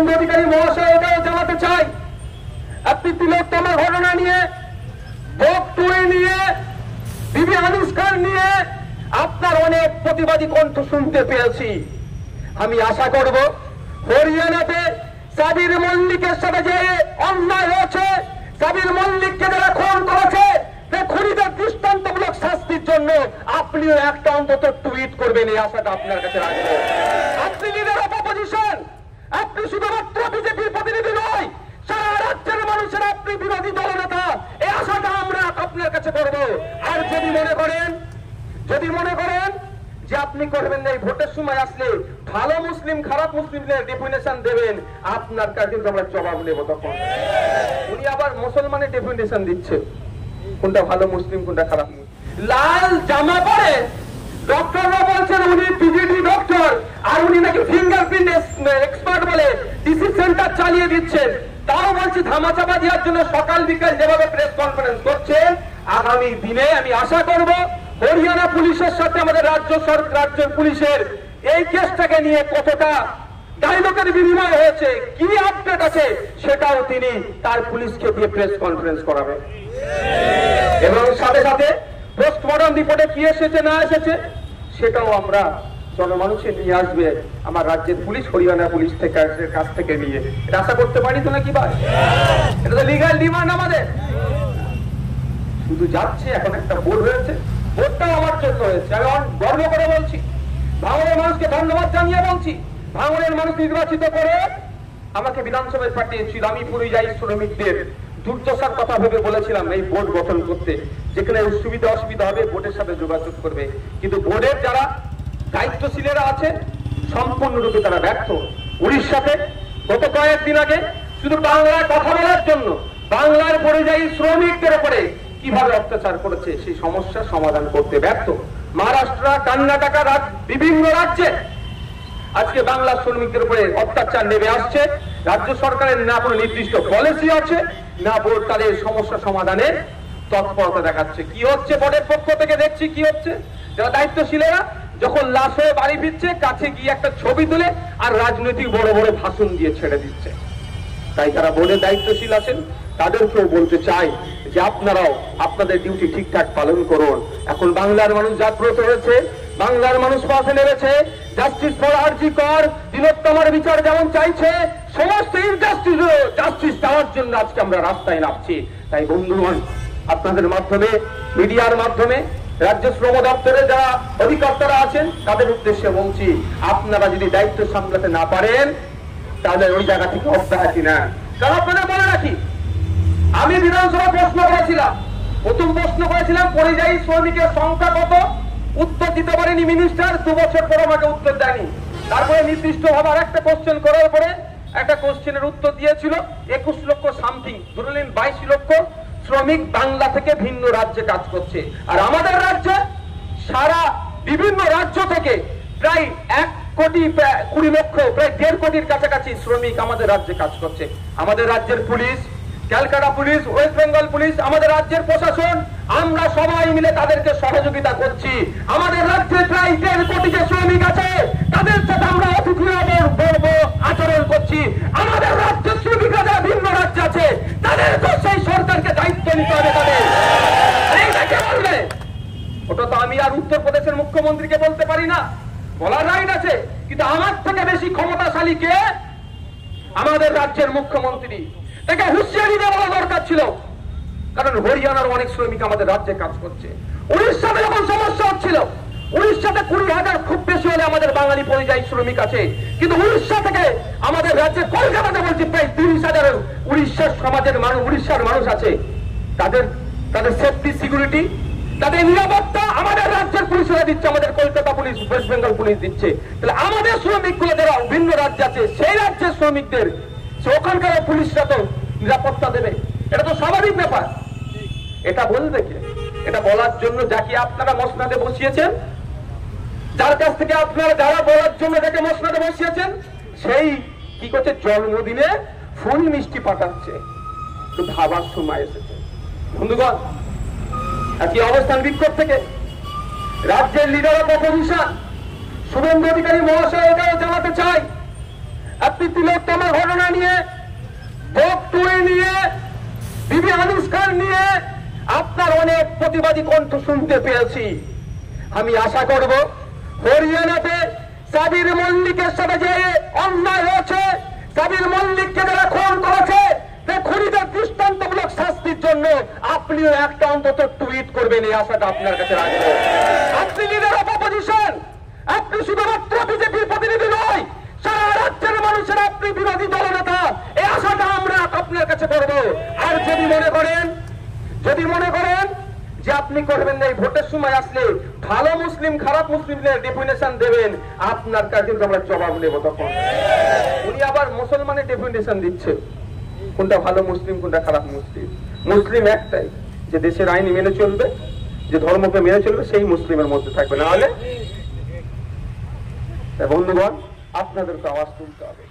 শুভেন্দু অধিকারী মহাশয় এটাও জানাতে চাই, আপনি তিলোত্তমা ঘটনা নিয়ে, ভোগ টুয়ে নিয়ে, বিবি আনুষ্কার নিয়ে আপনার অনেক প্রতিবাদী কণ্ঠ শুনতে পেয়েছি। আমি আশা করব হরিয়ানাতে সাবির মল্লিকের সাথে যে অন্যায় হয়েছে, সাবির মল্লিককে যারা খুন করেছে, খুনিদের দৃষ্টান্তমূলক শাস্তির জন্য আপনিও একটা অন্তত টুইট করবেন, এই আশাটা আপনার কাছে রাখবো। আপনি লিডার অফ অপোজিশন, আপনি শুধুমাত্র বিজেপির প্রতিনিধি নয়, সারা রাজ্যের মানুষের আপনি বিরোধী দলনেতা, এই আশাটা আমরা আপনার কাছে করব। আর যদি মনে করেন যে আপনি করবেন না, এই ভোটের সময় আসলে ভালো মুসলিম খারাপ মুসলিমদের ডেফিনেশন দেবেন, আপনার কাছে কিন্তু আমরা জবাব নেব। তখন উনি আবার মুসলমানের ডেফিনেশন দিচ্ছে, কোনটা ভালো মুসলিম কোনটা খারাপ। লাল জামা পরে ডক্টররা বলছেন উনি পিজিটি ডক্টর, আর উনি নাকি ফিঙ্গারপ্রিন্ট এক্সপার্ট বলে ডিসি সেন্টার চালিয়ে দিচ্ছেন। তাও বলছি ধামাচাপা দেওয়ার জন্য সকাল বিকাল যেভাবে প্রেস কনফারেন্স করছেন, আগামী দিনে আমি আশা করব হরিয়ানা পুলিশের সাথে আমাদের রাজ্য পুলিশের এই কেসটাকে নিয়ে কতটা ডায়লগের বিনিময় হয়েছে, কি আপডেট আছে, সেটাও তিনি তার পুলিশকে দিয়ে প্রেস কনফারেন্স করাবেন। এবং সাথে সাথে পোস্টমর্টম রিপোর্টে কি এসেছে না এসেছে সেটাও আমরা জনমানুষে নিয়ে আসবে আমার রাজ্যের পুলিশ, হরিয়ানা পুলিশ কাছ থেকে নিয়ে। এটা আশা করতে পারি তো নাকি ভাই? এটা তো লিগ্যাল ডিমান্ড আমাদের। শুধু যাচ্ছে, এখন একটা বোর্ড হয়েছে, বোর্ডটাও আমার জন্য হয়েছে, আমি গর্ব করে বলছি, ভাঙড়ের মানুষকে ধন্যবাদ জানিয়ে বলছি, ভাঙড়ের মানুষ নির্বাচিত করে আমাকে বিধানসভায় পাঠিয়েছিল। আমি পরিযায়ী শ্রমিকদের দুর্দশার কথা ভেবে বলেছিলাম এই বোর্ড গঠন করতে, যেখানে সুবিধা অসুবিধা হবে বোর্ডের সাথে যোগাযোগ করবে, কিন্তু বোর্ডের যারা দায়িত্বশীলেরা আছে সম্পূর্ণরূপে তারা ব্যর্থ। উড়িষ্যাতে গত কয়েকদিন আগে শুধু বাংলায় কথা বলার জন্য বাংলার পরিযায়ী শ্রমিকদের উপরে কিভাবে অত্যাচার করেছে সেই সমস্যার সমাধান করতে ব্যর্থ। মহারাষ্ট্র, কর্ণাটক, বিভিন্ন রাজ্যে আজকে বাংলা শ্রমিকদের উপরে অত্যাচার নেমে আসছে। রাজ্য সরকারের না কোনো নির্দিষ্ট পলিসি আছে, না বোর্ড তাদের সমস্যা সমাধানের তৎপরতা দেখাচ্ছে। কি হচ্ছে বোর্ডের পক্ষ থেকে দেখছি কি হচ্ছে, যারা দায়িত্বশীলেরা যখন লাশ হয়ে বাড়ি ফিরছে কাছে গিয়ে একটা ছবি তুলে আর রাজনৈতিক বড় বড় ভাষণ দিয়ে ছেড়ে দিচ্ছে। তাই যারা বোর্ডের দায়িত্বশীল আছেন তাদেরকেও বলতে চাই যে আপনারাও আপনাদের ডিউটি ঠিকঠাক পালন করুন। এখন বাংলার মানুষ জাগ্রত হয়েছে, বাংলার মানুষ পাশে নেমেছে। জাস্টিস ফর আরজি কর, তিলোত্তমার বিচার যেমন চাইছে, সমস্ত জাস্টিস চাওয়ার জন্য আজকে আমরা রাস্তায় নামছি। তাই বন্ধুগণ, আপনাদের মাধ্যমে, মিডিয়ার মাধ্যমে রাজ্য শ্রম দপ্তরে যারা অধিকর্তারা আছেন তাদের উদ্দেশ্যে বলছি, আপনারা যদি দায়িত্ব সামলাতে না পারেন তাহলে ওই জায়গা থেকে অব্যাহতি নেন। কারণ আপনাদের মনে রাখি, আমি বিধানসভা প্রশ্ন করেছিলাম, প্রথম প্রশ্ন করেছিলাম পরিযায়ী শ্রমিকের সংখ্যা কত, উত্তর দিতে পারেনি মিনিস্টার, 2 বছর পর আমাকে উত্তর দেয়নি। তারপরে নির্দিষ্ট ভাবে আর একটা কোশ্চেন করার পরে একটা কোশ্চেনের উত্তর দিয়েছিল 21 লক্ষ সামথিং, ধরলেন 22 লক্ষ শ্রমিক বাংলা থেকে ভিন্ন রাজ্যে কাজ করছে। আর আমাদের রাজ্যে সারা বিভিন্ন রাজ্য থেকে প্রায় 1,20 লক্ষ, প্রায় 1.5 কোটির কাছাকাছি শ্রমিক আমাদের রাজ্যে কাজ করছে। আমাদের রাজ্যের police, Calcutta police, West Bengal police, আমাদের রাজ্যের প্রশাসন, আমরা সবাই মিলে তাদেরকে সহযোগিতা করছি। আমাদের রাজ্যে প্রায় 1.5 কোটি যে শ্রমিক আছে তাদের সাথে আমরা অতিথি আচরণ করছি। আমাদের রাজ্যের শ্রমিকরা যারা ভিন্ন রাজ্যে আছে তাদেরকে সেই সরকারকে দায়িত্ব নিতে হবে। তাদের এইটাকে বলবে, ওটা তো আমি আর উত্তরপ্রদেশের মুখ্যমন্ত্রীকে বলতে পারি না, বলার রাইট আছে, কিন্তু আমার থেকে বেশি ক্ষমতাশালী কে? আমাদের রাজ্যের মুখ্যমন্ত্রী। তাকে হুঁশিয়ারি দেওয়া বলা দরকার ছিল, কারণ হরিয়ানার অনেক শ্রমিক আমাদের রাজ্যে কাজ করছে। উড়িষ্যাতে যখন সমস্যা হচ্ছিল, উড়িষ্যাতে 20,000 খুব বেশি হলে আমাদের বাঙালি পরিযায়ী শ্রমিক আছে, কিন্তু উড়িষ্যা থেকে আমাদের রাজ্যে কলকাতাতে বলছি প্রায় 30,000 উড়িষ্যার সমাজের মানুষ, উড়িষ্যার মানুষ আছে। তাদের সেফটি সিকিউরিটি, তাদের নিরাপত্তা আমাদের রাজ্যের পুলিশরা দিচ্ছে, আমাদের Kolkata police, West Bengal police দিচ্ছে। তাহলে আমাদের শ্রমিকগুলো যারা ভিন্ন রাজ্যে আছে সেই রাজ্যের শ্রমিকদের ওখানকার পুলিশরা তো নিরাপত্তা দেবে, এটা তো স্বাভাবিক ব্যাপার। এটা বলবে কে? এটা বলার জন্য যাকে আপনারা মসনাদে বসিয়েছেন, যার কাছ থেকে আপনারা যারা বলার জন্য যাকে মসনাদে বসিয়েছেন, সেই কি করছে? জন্মদিনে ফুল মিষ্টি পাঠাচ্ছে। তো ভাবার সময় এসেছে বন্ধুগণ। একই অবস্থান বিক্ষোভ থেকে রাজ্যের leader of opposition Suvendu Adhikari মহাশয় এটাও জানাতে চাই, আপনি তিলোত্তমার ঘটনা নিয়ে আপনার অনেক প্রতিবাদী কণ্ঠ শুনতে পেয়েছি। আমি আশা করব হরিয়ানাতে সাবির মল্লিকের সাথে যে অন্যায় হয়েছে, সাবির মল্লিককে যারা খুন করেছে, খুনিদের দৃষ্টান্তমূলক শাস্তির জন্য আপনিও একটা অন্তত টুইট করবেন, এই আশাটা আপনার কাছে রাখবো। আপনি লিডার অফ অপোজিশন, আপনি শুধুমাত্র বিজেপির প্রতিনিধি নয়, সারা রাজ্যের মানুষের আপনি বিরোধী দলনেতা, এই আশাটা আমরা আপনার কাছে করবো। আর যদি মনে করেন যে আপনি করবেন না, এই ভোটের সময় আসলে ভালো মুসলিম খারাপ মুসলিমদের ডেফিনেশন দেবেন, আপনার কাছে কিন্তু আমরা জবাব নেব। তখন উনি আবার মুসলমানের ডেফিনেশন দিচ্ছে, কোনটা ভালো মুসলিম কোনটা খারাপ মুসলিম। মুসলিম একটাই, যে দেশের আইন মেনে চলবে, যে ধর্মকে মেনে চলবে, সেই মুসলিমের মধ্যে থাকবে। না হলে বন্ধুগণ, আপনাদেরকে আওয়াজ তুলতে হবে।